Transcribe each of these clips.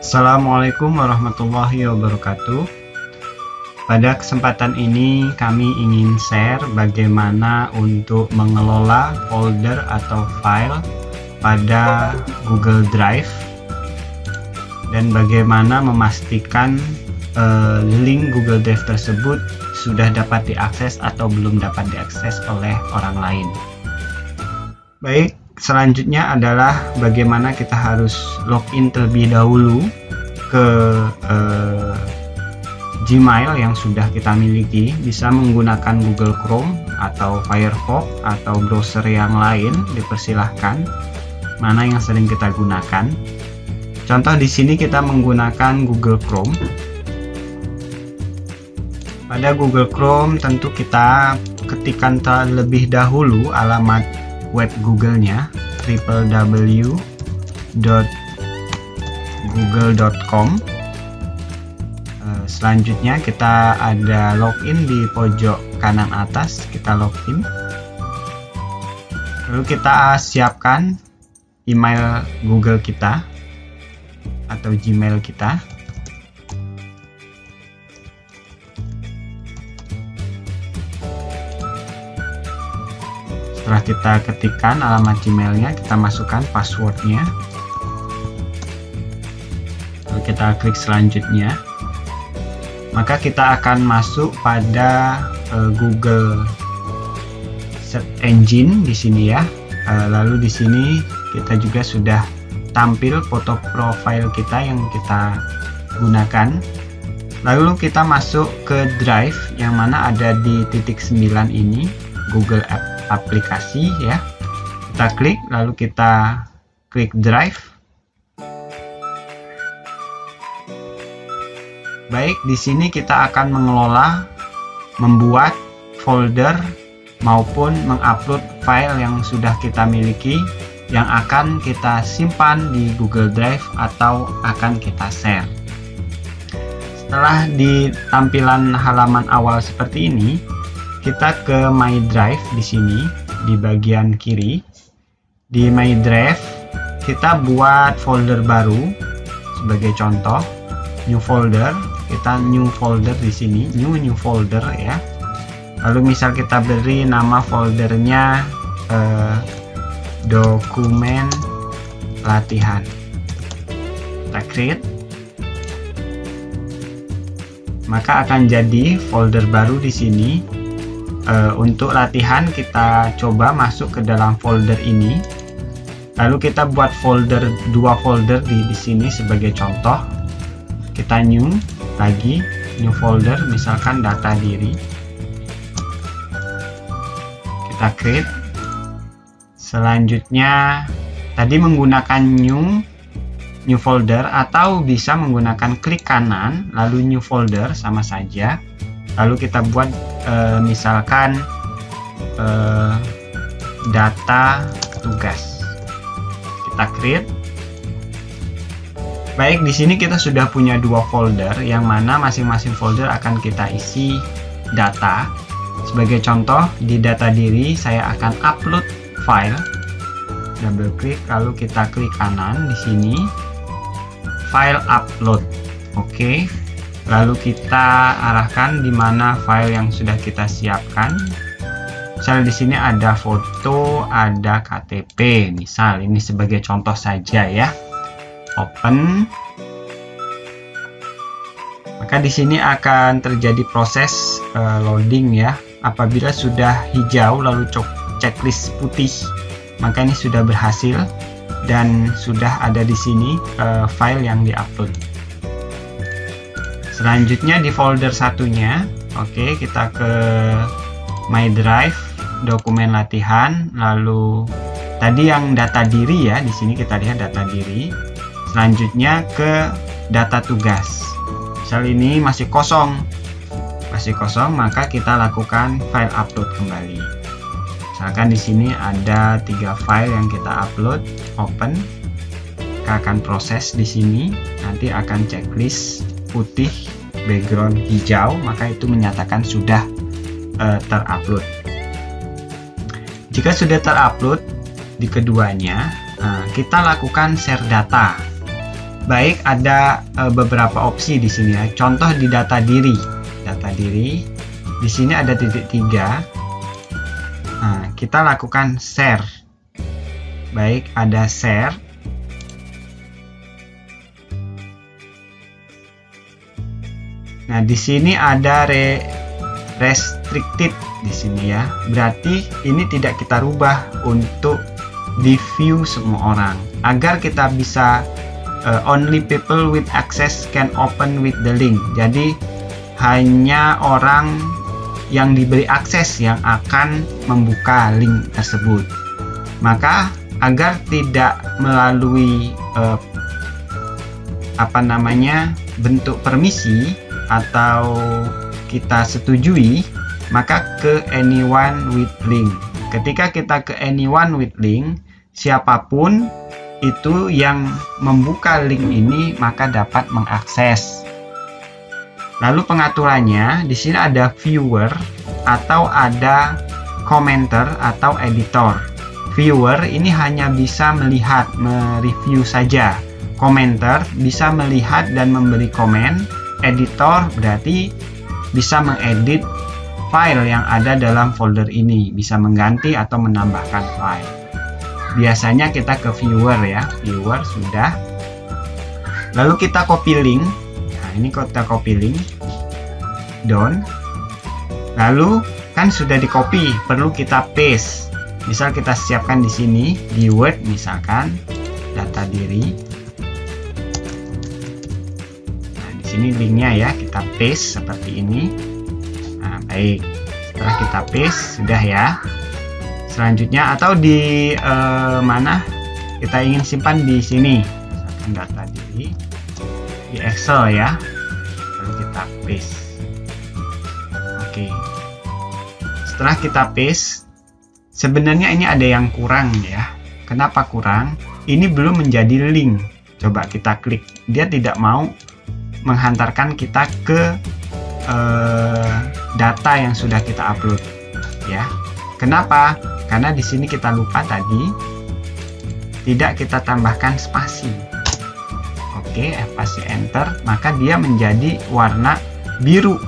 Assalamualaikum warahmatullahi wabarakatuh. Pada kesempatan ini kami ingin share bagaimana untuk mengelola folder atau file pada Google Drive dan bagaimana memastikan link Google Drive tersebut sudah dapat diakses atau belum dapat diakses oleh orang lain. Baik, selanjutnya adalah bagaimana kita harus login terlebih dahulu ke Gmail yang sudah kita miliki. Bisa menggunakan Google Chrome atau Firefox atau browser yang lain, dipersilahkan mana yang sering kita gunakan. Contoh di sini kita menggunakan Google Chrome. Pada Google Chrome tentu kita ketikkan terlebih dahulu alamat web Google-nya, www.google.com. Selanjutnya kita ada login di pojok kanan atas, kita login. Lalu kita siapkan email Google kita atau Gmail kita. Setelah kita ketikkan alamat Gmailnya, kita masukkan passwordnya. Lalu kita klik selanjutnya. Maka kita akan masuk pada Google Search Engine di sini ya. Lalu di sini kita juga sudah tampil foto profile kita yang kita gunakan. Lalu kita masuk ke Drive yang mana ada di titik 9 ini, Google aplikasi ya. Kita klik, lalu kita klik Drive. Baik, di sini kita akan mengelola, membuat folder maupun mengupload file yang sudah kita miliki yang akan kita simpan di Google Drive atau akan kita share. Setelah di tampilan halaman awal seperti ini, kita ke My Drive di sini di bagian kiri. Di My Drive kita buat folder baru. Sebagai contoh, new folder. Kita new folder di sini, new folder ya. Lalu misal kita beri nama foldernya dokumen latihan. Kita create. Maka akan jadi folder baru di sini. Untuk latihan kita coba masuk ke dalam folder ini. Lalu kita buat dua folder di sini sebagai contoh. Kita new lagi, new folder, misalkan data diri. Kita create. Selanjutnya tadi menggunakan new folder atau bisa menggunakan klik kanan lalu new folder, sama saja. Lalu kita buat misalkan data tugas. Kita create. Baik, di sini kita sudah punya dua folder yang mana masing-masing folder akan kita isi data. Sebagai contoh, di data diri saya akan upload file. Double klik, lalu kita klik kanan di sini, file upload. Oke. Lalu kita arahkan di mana file yang sudah kita siapkan. Misal di sini ada foto, ada KTP. Misal ini sebagai contoh saja ya. Open. Maka di sini akan terjadi proses loading ya. Apabila sudah hijau lalu checklist putih, maka ini sudah berhasil dan sudah ada di sini file yang diupload. Selanjutnya di folder satunya, oke, kita ke My Drive, dokumen latihan, lalu tadi yang data diri ya, di sini kita lihat data diri. Selanjutnya ke data tugas. Misal ini masih kosong, maka kita lakukan file upload kembali. Misalkan di sini ada 3 file yang kita upload, open. Kita akan proses di sini, nanti akan checklist putih, background hijau, maka itu menyatakan sudah terupload. Jika sudah terupload di keduanya, kita lakukan share data. Baik, ada beberapa opsi di sini ya. Contoh di data diri. Data diri. Di sini ada titik 3. Nah, kita lakukan share. Baik, ada share. Nah, di sini ada restricted di sini ya. Berarti ini tidak kita rubah untuk di view semua orang. Agar kita bisa only people with access can open with the link. Jadi hanya orang yang diberi akses yang akan membuka link tersebut. Maka agar tidak melalui bentuk permisi atau kita setujui, maka ke anyone with link. Ketika kita ke anyone with link, siapapun itu yang membuka link ini maka dapat mengakses. Lalu pengaturannya di sini ada viewer atau ada commenter atau editor. Viewer ini hanya bisa melihat, mereview saja. Commenter bisa melihat dan memberi komen. Editor berarti bisa mengedit file yang ada dalam folder ini, bisa mengganti atau menambahkan file. Biasanya kita ke viewer ya, viewer sudah. Lalu kita copy link. Nah, ini kita copy link. Down. Lalu kan sudah di copy, perlu kita paste. Misal kita siapkan di sini di Word misalkan data diri. Nah, di sini linknya ya, kita paste seperti ini. Nah, baik. Setelah kita paste sudah ya. Selanjutnya atau di mana kita ingin simpan di sini, misalkan data diri di Excel ya, lalu kita paste. Oke, setelah kita paste, sebenarnya ini ada yang kurang ya. Kenapa kurang? Ini belum menjadi link. Coba kita klik, dia tidak mau menghantarkan kita ke data yang sudah kita upload ya. Kenapa? Karena di sini kita lupa tadi tidak kita tambahkan spasi. Oke, spasi enter, maka dia menjadi warna biru.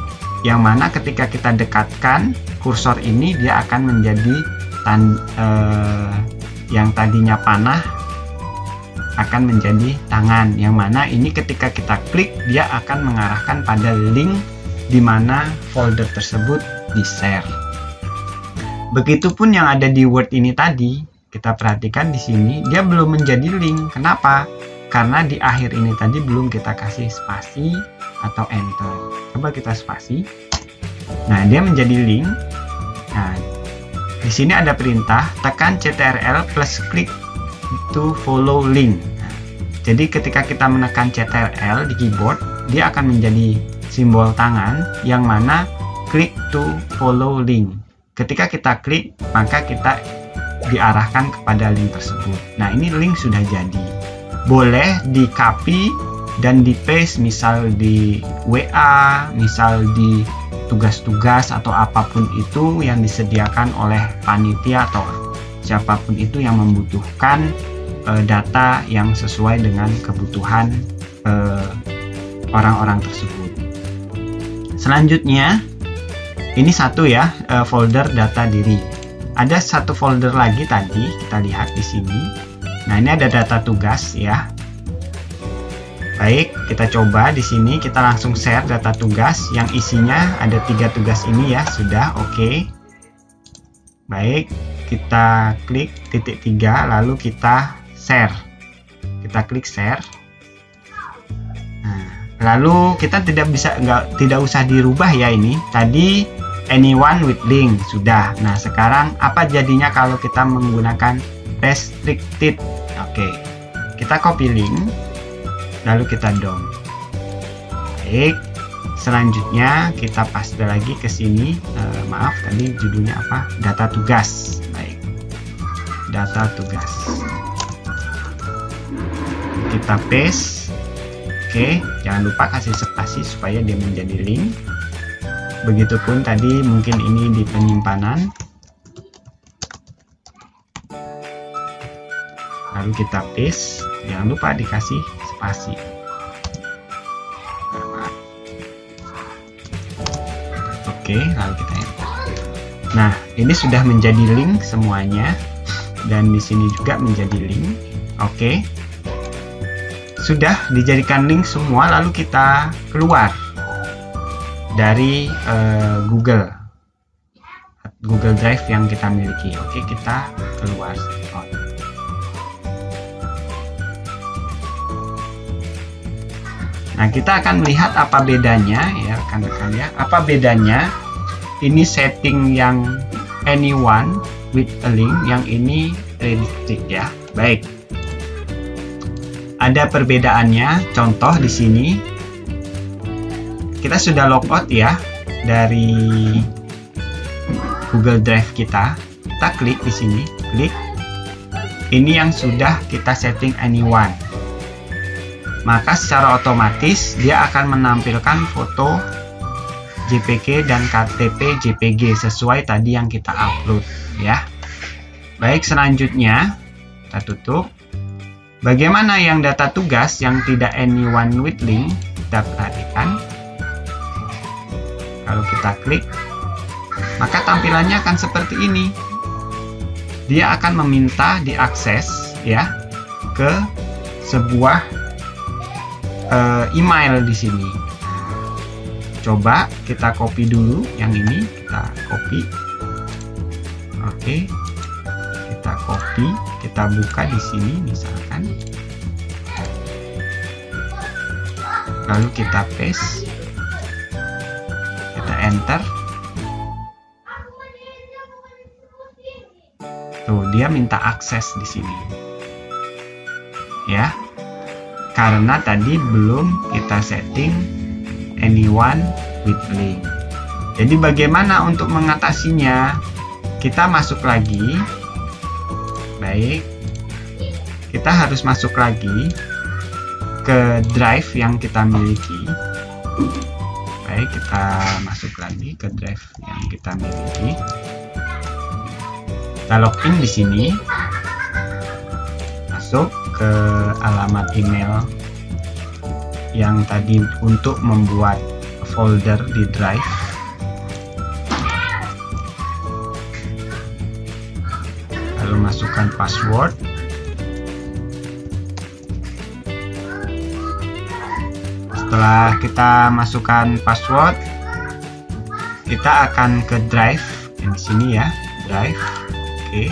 Yang mana ketika kita dekatkan kursor ini dia akan menjadi yang tadinya panah akan menjadi tangan. Yang mana ini ketika kita klik dia akan mengarahkan pada link di mana folder tersebut di-share. Begitupun yang ada di Word ini tadi, kita perhatikan di sini dia belum menjadi link. Kenapa? Karena di akhir ini tadi belum kita kasih spasi atau enter. Coba kita spasi. Nah, dia menjadi link. Nah, di sini ada perintah tekan CTRL plus klik to follow link. Nah, jadi ketika kita menekan CTRL di keyboard, dia akan menjadi simbol tangan yang mana klik to follow link. Ketika kita klik, maka kita diarahkan kepada link tersebut. Nah, ini link sudah jadi. Boleh di copy dan di paste, misal di WA, misal di tugas-tugas atau apapun itu yang disediakan oleh panitia atau siapapun itu yang membutuhkan data yang sesuai dengan kebutuhan orang-orang tersebut. Selanjutnya, ini satu ya, folder data diri. Ada satu folder lagi tadi, kita lihat di sini. Nah, ini ada data tugas ya. Baik, kita coba di sini, kita langsung share data tugas yang isinya ada 3 tugas ini ya, sudah oke. Baik, kita klik titik 3 lalu kita share. Kita klik share. Nah, lalu kita tidak usah dirubah ya ini. Tadi anyone with link sudah. Nah, sekarang apa jadinya kalau kita menggunakan restricted? Oke. Kita copy link lalu kita down. Baik. Selanjutnya kita paste lagi ke sini. Maaf, tadi judulnya apa? Data tugas. Baik. Data tugas. Kita paste. Oke, jangan lupa kasih spasi supaya dia menjadi link. Begitupun tadi mungkin ini di penyimpanan. Lalu kita paste, jangan lupa dikasih spasi. Oke, lalu kita enter. Nah, ini sudah menjadi link semuanya, dan di sini juga menjadi link. Oke, sudah dijadikan link semua. Lalu kita keluar dari Google Drive yang kita miliki. Oke, kita keluar. Nah, kita akan melihat apa bedanya ya rekan-rekan ya. Apa bedanya? Ini setting yang anyone with a link, yang ini restrict ya. Baik. Ada perbedaannya. Contoh di sini kita sudah logout ya dari Google Drive kita. Kita klik di sini, klik. Ini yang sudah kita setting anyone. Maka secara otomatis dia akan menampilkan foto JPG dan KTP JPG sesuai tadi yang kita upload ya. Baik, selanjutnya kita tutup. Bagaimana yang data tugas yang tidak anyone with link? Kita perhatikan. Kalau kita klik, maka tampilannya akan seperti ini. Dia akan meminta diakses ya ke sebuah email di sini. Coba kita copy dulu yang ini, kita copy. Oke, kita copy, kita buka di sini misalkan. Lalu kita paste, kita enter. Tuh, dia minta akses di sini. Ya. Karena tadi belum kita setting anyone with link. Jadi bagaimana untuk mengatasinya? Kita masuk lagi. Baik. Kita harus masuk lagi ke drive yang kita miliki. Baik, kita masuk lagi ke drive yang kita miliki. Kita login di sini. Masuk ke alamat email yang tadi untuk membuat folder di drive. Lalu masukkan password. Setelah kita masukkan password, kita akan ke drive yang di sini ya, drive. Oke.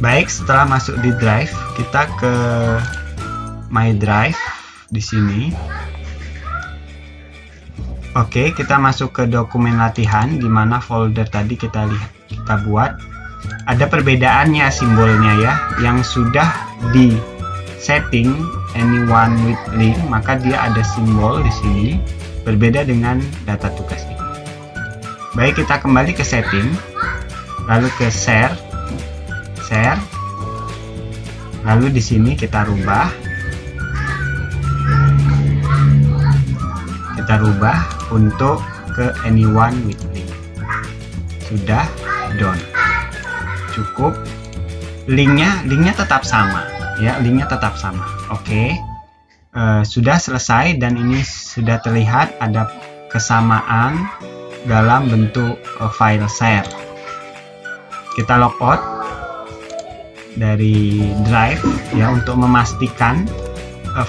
Baik, setelah masuk di drive, kita ke My Drive di sini. Oke, kita masuk ke dokumen latihan di mana folder tadi kita buat. Ada perbedaannya simbolnya ya. Yang sudah di setting anyone with link, maka dia ada simbol di sini, berbeda dengan data tugas ini. Baik, kita kembali ke setting, lalu ke share. Lalu di sini kita rubah untuk ke anyone with link. Sudah done. Cukup. Linknya tetap sama ya, linknya tetap sama. Oke. Sudah selesai dan ini sudah terlihat ada kesamaan dalam bentuk file share. Kita logout dari drive ya untuk memastikan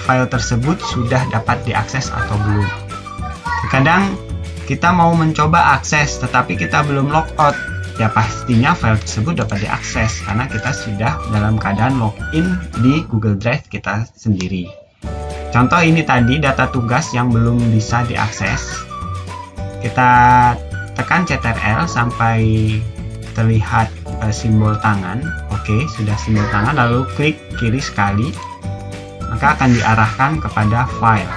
file tersebut sudah dapat diakses atau belum. Terkadang kita mau mencoba akses tetapi kita belum logout, ya pastinya file tersebut dapat diakses karena kita sudah dalam keadaan login di Google Drive kita sendiri. Contoh ini tadi data tugas yang belum bisa diakses. Kita tekan Ctrl sampai terlihat simbol tangan. Oke, sudah simbol tangan, lalu klik kiri sekali, maka akan diarahkan kepada file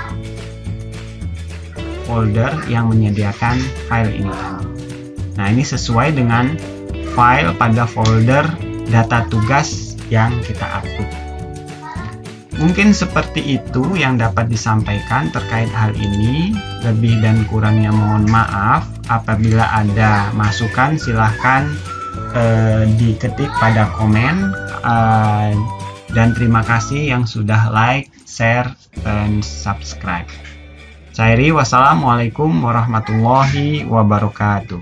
folder yang menyediakan file ini. Nah, ini sesuai dengan file pada folder data tugas yang kita upload. Mungkin seperti itu yang dapat disampaikan terkait hal ini. Lebih dan kurangnya mohon maaf. Apabila ada masukan silahkan diketik pada komen, dan terima kasih yang sudah like, share, dan subscribe. Saya Ri, wassalamualaikum warahmatullahi wabarakatuh.